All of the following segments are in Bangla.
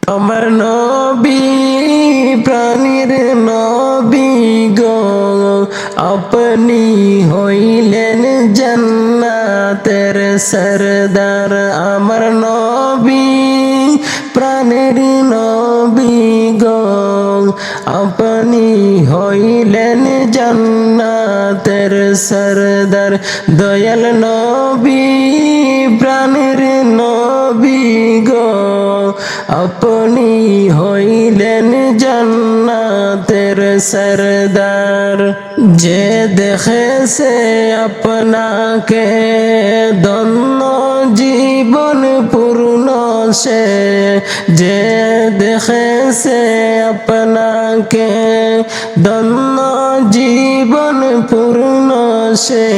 আমার নবী প্রাণীর নবী গো, আপনি হইলেন জান্নাতের সরদার। আমার নবী প্রাণের নবী গো, আপনি হইলেন জান্নাতের সরদার। দয়াল নবী প্রাণের নবী গো, আপনি হইলেন জান্নাতের সরদার। যে দেখেছে আপনাকে ধন্য জীবন পূর্ণ সে, যে দেখেছে আপনাকে ধন্য জীবন পূর্ণ সে,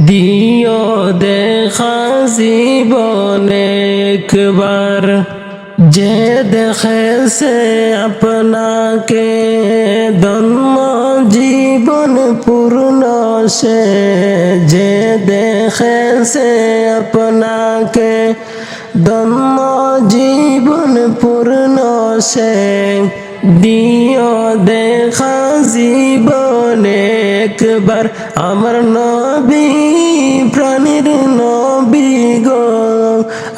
দিও দেখা জীবনে একবার। যে দেখেছে আপনাকে ধন্য জীবন পূর্ণ সে, যে দেখেছে আপনাকে ধন্য জীবন পূর্ণ সে, দিও দেখা জীবনে একবার। আমার নবী প্রাণীর নবী গো,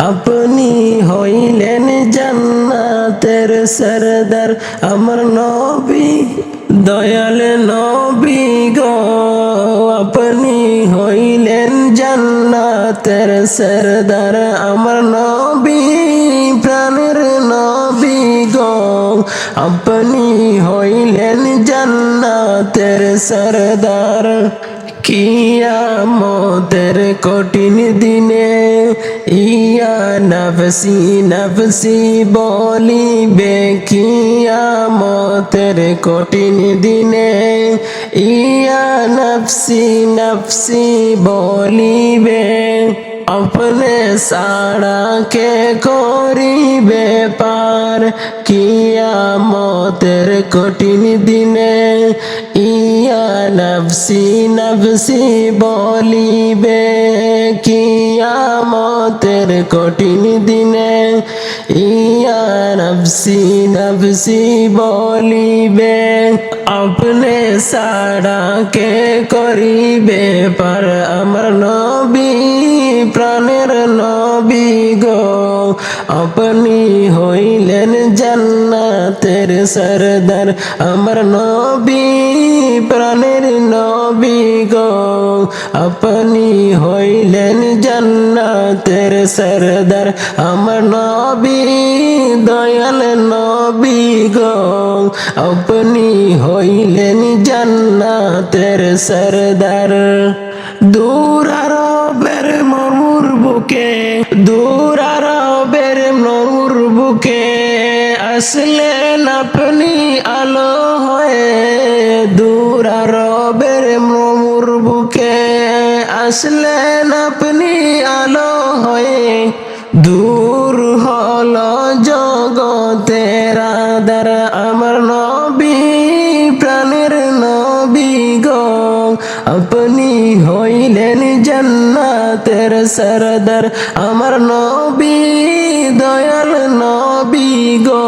আপনি হইলেন জান্নাতের সরদার। আমার নবী দয়াল নবী গো, আপনি হইলেন জান্নাতের সরদার। আমার নবী প্রাণের নবী গো, আপনি হইলেন জান্নাতের সরদার। কিয়ামতের কঠিন দিনে ইয়া নফসি নফসি বলিবে, কিয়ামতের কঠিন দিনে ইয়া নফসি নফসি বলিবে। अपने साड़ा के करिबे पार, कियामतेर कठिन दिने इया नफसी नफसी बलिबे। कियामतेर कठिन दिने इया नफसी नफसी बलिबे। अपने साड़ा के करिबे पार। अमर नबी প্রাণের নবী গো, আপনি হইলেন জান্নাতের সরদার। আমার নবী প্রাণের নবী গো, আপনি হইলেন জান্নাতের সরদার। আমার নবী দয়াল নবী গো, আপনি হইলেন জান্নাতের সরদার। দূর আরবের মরুর বুকে, দূর আরবের মরুর বুকে আসলেন আপনি আলো হয়ে। দূর আরবের মরুর বুকে আসলেন আপনি আলো হয়ে। দূর হলো জগতের আঁধার। আমার নবী প্রাণের নবী গো, আপনি হইলেন জান্নাতের সরদার। আমার নবী দয়াল নবী গো,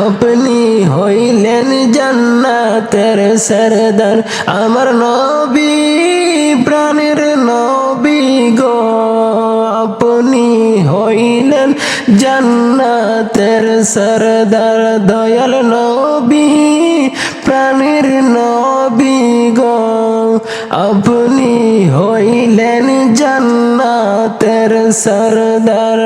আপনি হইলেন জান্নাতের সরদার। আমার নবী প্রাণের নবী গো, আপনি হইলেন জান্নাতের সরদার। দয়াল নবী প্রাণের নবী গো, আপনি হইলেন জান্নাতের সরদার।